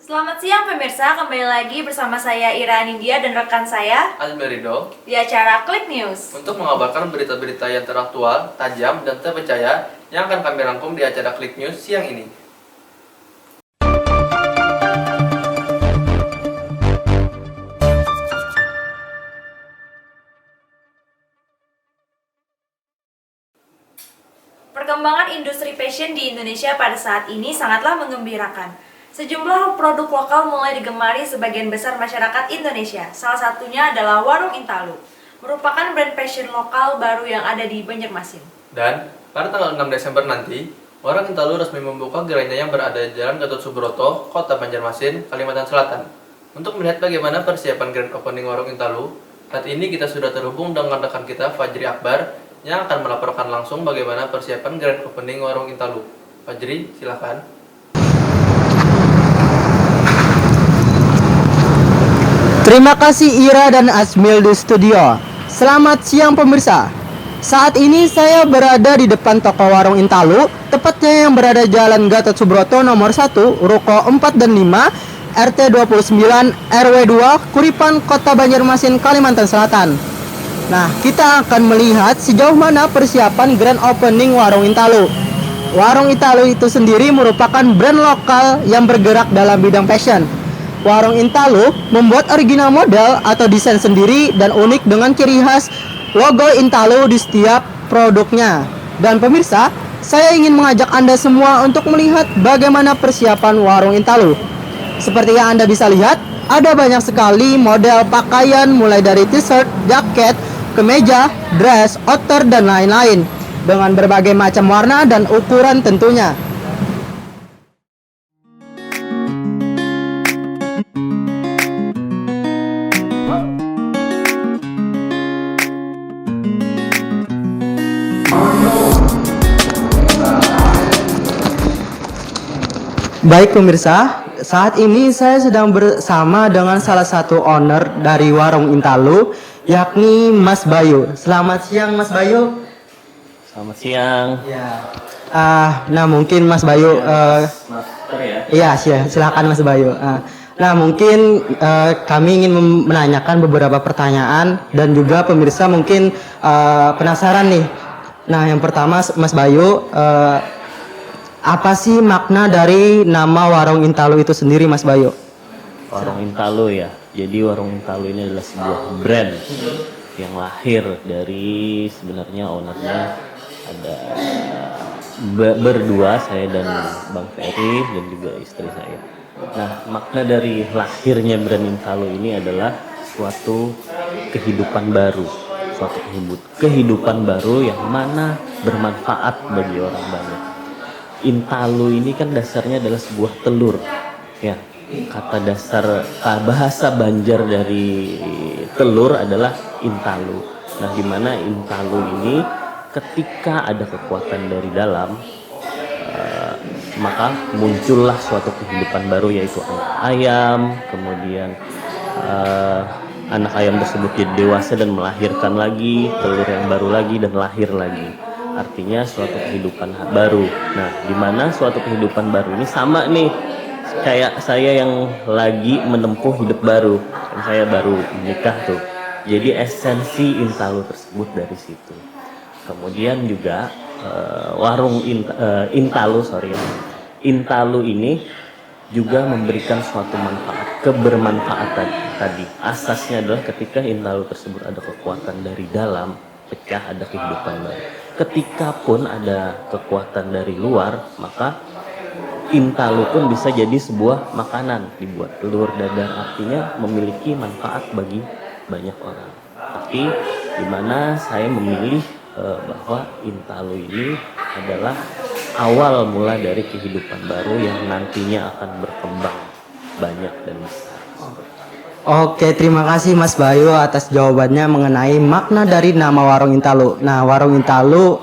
Selamat siang pemirsa, kembali lagi bersama saya Ira Anindya dan rekan saya Almerido di acara Klik News. untuk mengabarkan berita-berita yang teraktual, tajam, dan terpercaya yang akan kami rangkum di acara Klik News siang ini. Perkembangan industri fashion di Indonesia pada saat ini sangatlah mengembirakan. Sejumlah produk lokal mulai digemari sebagian besar masyarakat Indonesia. Salah satunya adalah Warung Intalu, merupakan brand fashion lokal baru yang ada di Banjarmasin. Dan pada tanggal 6 Desember nanti, Warung Intalu resmi membuka gerainya yang berada di Jalan Gatot Subroto, Kota Banjarmasin, Kalimantan Selatan. Untuk melihat bagaimana persiapan grand opening Warung Intalu, saat ini kita sudah terhubung dengan rekan kita Fajri Akbar yang akan melaporkan langsung bagaimana persiapan grand opening Warung Intalu. Fajri, silakan. Terima kasih Ira dan Asmil di studio. Selamat siang pemirsa. Saat ini saya berada di depan toko Warung Intalu, tepatnya yang berada Jalan Gatot Subroto nomor 1, Ruko 4 dan 5, RT 29, RW 2, Kuripan, Kota Banjarmasin, Kalimantan Selatan. Nah, kita akan melihat sejauh mana persiapan grand opening Warung Intalu. Warung Intalu itu sendiri merupakan brand lokal yang bergerak dalam bidang fashion. Warung Intalu membuat original model atau desain sendiri dan unik dengan ciri khas logo Intalu di setiap produknya. Dan pemirsa, saya ingin mengajak Anda semua untuk melihat bagaimana persiapan Warung Intalu. Seperti yang Anda bisa lihat, ada banyak sekali model pakaian mulai dari t-shirt, jaket, kemeja, dress, outer, dan lain-lain dengan berbagai macam warna dan ukuran tentunya. Baik pemirsa, saat ini saya sedang bersama dengan salah satu owner dari Warung Intalu, yakni Mas Bayu. Selamat siang Mas Bayu. Selamat siang. Ya. Nah mungkin Mas Bayu, iya silakan Mas Bayu. Nah mungkin kami ingin menanyakan beberapa pertanyaan dan juga pemirsa mungkin penasaran nih. Nah yang pertama Mas Bayu, apa sih makna dari nama Warung Intalu itu sendiri Mas Bayu? Warung Intalu ya. Jadi Warung Intalu ini adalah sebuah brand yang lahir dari sebenarnya ownernya ada berdua, saya dan Bang Ferry dan juga istri saya. Nah, makna dari lahirnya brand Intalu ini adalah suatu kehidupan baru, suatu kehidupan baru yang mana bermanfaat bagi orang banyak. Intalu ini kan dasarnya adalah sebuah telur, ya. Kata dasar bahasa Banjar dari telur adalah Intalu. Nah, di mana Intalu ini ketika ada kekuatan dari dalam, maka muncullah suatu kehidupan baru yaitu anak ayam. Kemudian anak ayam tersebut jadi dewasa dan melahirkan lagi telur yang baru lagi dan lahir lagi. Artinya suatu kehidupan baru. Nah, di mana suatu kehidupan baru ini sama nih kayak saya yang lagi menempuh hidup baru. Dan saya baru menikah tuh. Jadi esensi Intalu tersebut dari situ. Kemudian juga Intalu ini juga memberikan suatu manfaat, kebermanfaatan tadi. Asasnya adalah ketika Intalu tersebut ada kekuatan dari dalam, pecah, ada kehidupan baru. Ketika pun ada kekuatan dari luar, maka Intalu pun bisa jadi sebuah makanan, dibuat telur dadar, artinya memiliki manfaat bagi banyak orang. Tapi dimana saya memilih bahwa Intalu ini adalah awal mula dari kehidupan baru yang nantinya akan berkembang banyak dan besar. Oke, terima kasih Mas Bayu atas jawabannya mengenai makna dari nama Warung Intalu. Nah, Warung Intalu,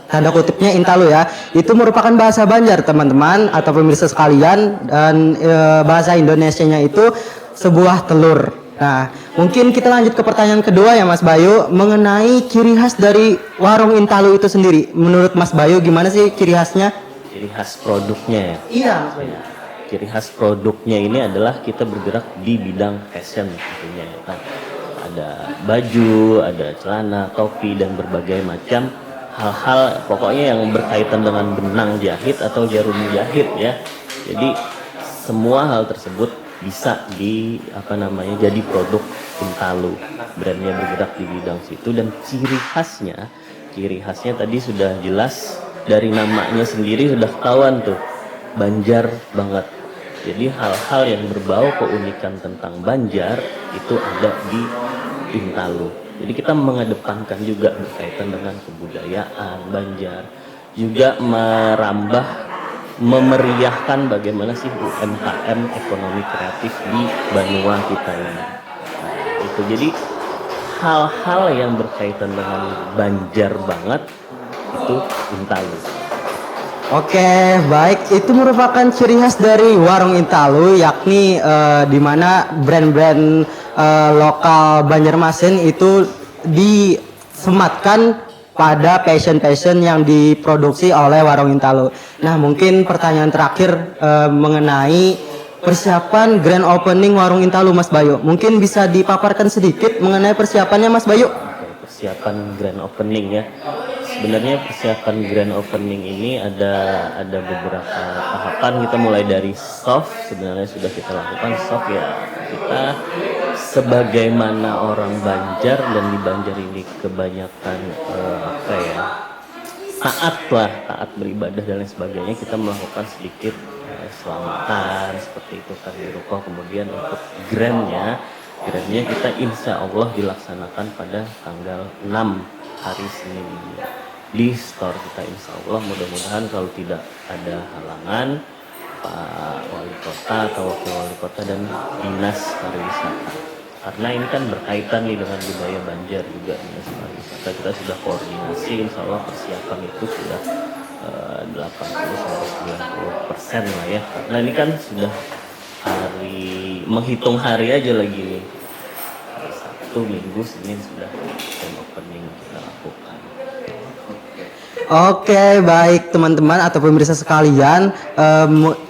tanda kutipnya Intalu ya, itu merupakan bahasa Banjar teman-teman atau pemirsa sekalian, dan bahasa Indonesianya itu sebuah telur. Nah, mungkin kita lanjut ke pertanyaan kedua ya Mas Bayu, mengenai ciri khas dari Warung Intalu itu sendiri. Menurut Mas Bayu gimana sih ciri khasnya? Ciri khas produknya ya? Iya Mas Bayu. ciri khas produknya ini adalah kita bergerak di bidang fashion tentunya ya kan. Ada baju, ada celana, topi dan berbagai macam hal-hal pokoknya yang berkaitan dengan benang jahit atau jarum jahit ya. Jadi semua hal tersebut bisa jadi produk Intalu. Brandnya bergerak di bidang situ dan ciri khasnya tadi sudah jelas dari namanya sendiri sudah ketahuan tuh, Banjar banget. Jadi hal-hal yang berbau keunikan tentang Banjar itu ada di Intalu. Jadi kita mengedepankan juga berkaitan dengan kebudayaan Banjar, juga memeriahkan bagaimana sih UMKM ekonomi kreatif di Banua kita ini. Nah, itu jadi hal-hal yang berkaitan dengan Banjar banget itu Intalu. Oke, baik. Itu merupakan ciri khas dari warung Intalu, yakni di mana brand-brand lokal Banjarmasin itu disematkan pada passion yang diproduksi oleh warung Intalu. Nah, mungkin pertanyaan terakhir mengenai persiapan grand opening warung Intalu, Mas Bayu. Mungkin bisa dipaparkan sedikit mengenai persiapannya, Mas Bayu? Persiapan grand opening ya. Sebenarnya persiapan grand opening ini ada beberapa tahapan. Kita mulai dari soft, sebenarnya sudah kita lakukan soft ya. Kita sebagaimana orang Banjar dan di Banjar ini kebanyakan taat beribadah dan lain sebagainya, kita melakukan sedikit selamatan seperti itu kan di ruko. Kemudian untuk grandnya kita insya Allah dilaksanakan pada tanggal 6 hari Senin ini di store kita, insya Allah. Mudah-mudahan kalau tidak ada halangan Pak Wali Kota atau Wakil Wali Kota dan Dinas Pariwisata, karena ini kan berkaitan nih dengan budaya Banjar juga. Dinas Pariwisata kita sudah koordinasi, insya Allah persiapan itu sudah 80-90% lah ya, karena ini kan sudah menghitung hari aja lagi nih, hari Sabtu, Minggu, Senin sudah opening kita lakukan. Oke, baik teman-teman atau pemirsa sekalian,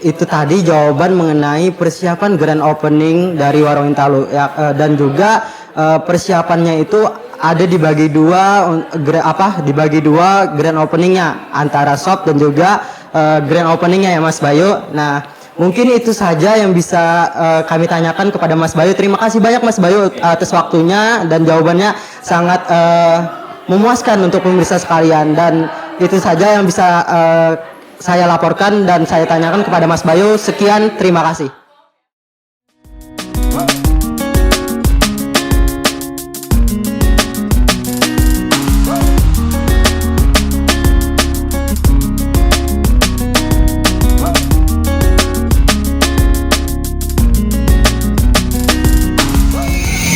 itu tadi jawaban mengenai persiapan grand opening dari warung Intalu ya, dan juga persiapannya itu ada dibagi dua grand openingnya antara shop dan juga grand openingnya ya Mas Bayu. Nah, mungkin itu saja yang bisa kami tanyakan kepada Mas Bayu. Terima kasih banyak Mas Bayu atas waktunya dan jawabannya sangat memuaskan untuk pemirsa sekalian, dan itu saja yang bisa saya laporkan dan saya tanyakan kepada Mas Bayu. Sekian, terima kasih.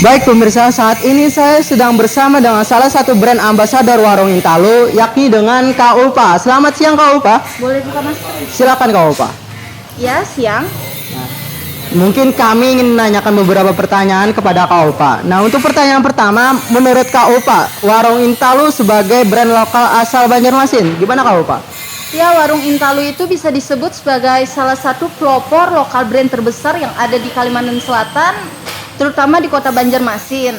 Baik pemirsa, saat ini saya sedang bersama dengan salah satu brand ambasador warung Intalu, yakni dengan Kak Ulfa. Selamat siang Kak Ulfa. Boleh buka masker? Silakan Kak Ulfa. Ya, siang. Mungkin kami ingin menanyakan beberapa pertanyaan kepada Kak Ulfa. Nah, untuk pertanyaan pertama, menurut Kak Ulfa, warung Intalu sebagai brand lokal asal Banjarmasin, gimana Kak Ulfa? Ya, warung Intalu itu bisa disebut sebagai salah satu pelopor lokal brand terbesar yang ada di Kalimantan Selatan, terutama di kota Banjarmasin.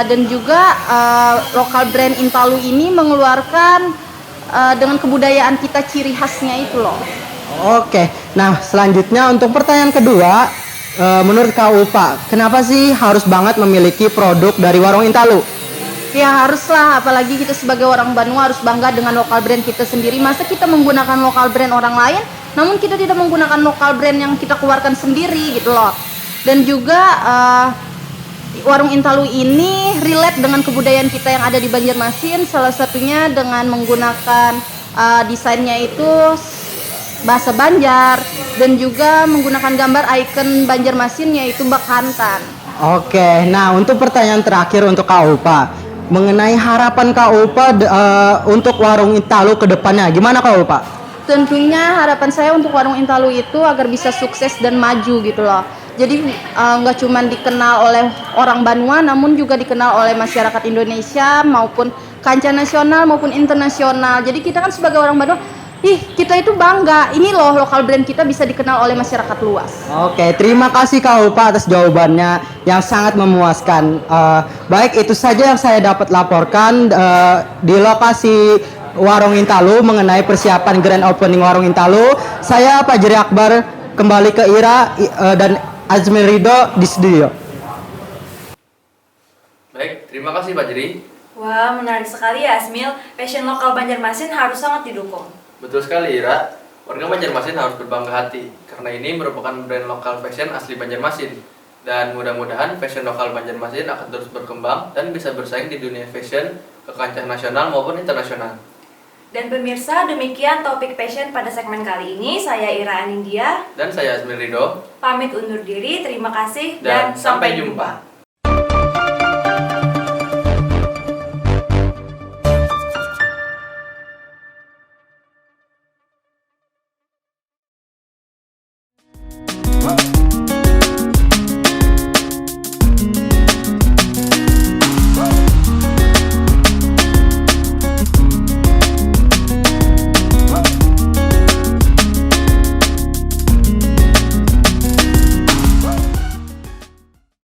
Dan juga lokal brand Intalu ini mengeluarkan dengan kebudayaan kita, ciri khasnya itu loh. Oke, nah selanjutnya untuk pertanyaan kedua, menurut Kak Ulfa, kenapa sih harus banget memiliki produk dari warung Intalu? Ya haruslah, apalagi kita sebagai orang Banua harus bangga dengan lokal brand kita sendiri. Masa kita menggunakan lokal brand orang lain, namun kita tidak menggunakan lokal brand yang kita keluarkan sendiri gitu loh. Dan juga warung Intalu ini relate dengan kebudayaan kita yang ada di Banjarmasin, salah satunya dengan menggunakan desainnya itu bahasa Banjar, dan juga menggunakan gambar ikon Banjarmasin yaitu Bak Hantan. Oke, nah untuk pertanyaan terakhir untuk Kak Ulfa, mengenai harapan Kak Ulfa untuk warung Intalu ke depannya, gimana Kak Ulfa? Tentunya harapan saya untuk warung Intalu itu agar bisa sukses dan maju gitu loh. Jadi nggak cuma dikenal oleh orang Banua, namun juga dikenal oleh masyarakat Indonesia maupun kancah nasional maupun internasional. Jadi kita kan sebagai orang Banua kita itu bangga. Ini loh lokal brand kita bisa dikenal oleh masyarakat luas. Oke, terima kasih Kak Ulfa atas jawabannya yang sangat memuaskan. Baik, itu saja yang saya dapat laporkan di lokasi Warung Intalu mengenai persiapan grand opening Warung Intalu. Saya Fajri Akbar kembali ke Ira dan Azmil Ridho di studio. Baik, terima kasih Pak Jeri. Wah, menarik sekali ya Asmil. Fashion lokal Banjarmasin harus sangat didukung. Betul sekali Ira, warga Banjarmasin harus berbangga hati karena ini merupakan brand lokal fashion asli Banjarmasin. Dan mudah-mudahan fashion lokal Banjarmasin akan terus berkembang dan bisa bersaing di dunia fashion ke kancah nasional maupun internasional. Dan pemirsa, demikian topik fashion pada segmen kali ini. Saya Ira Anindya, Dan saya Azmil Ridho, pamit undur diri. Terima kasih dan sampai jumpa. Wow.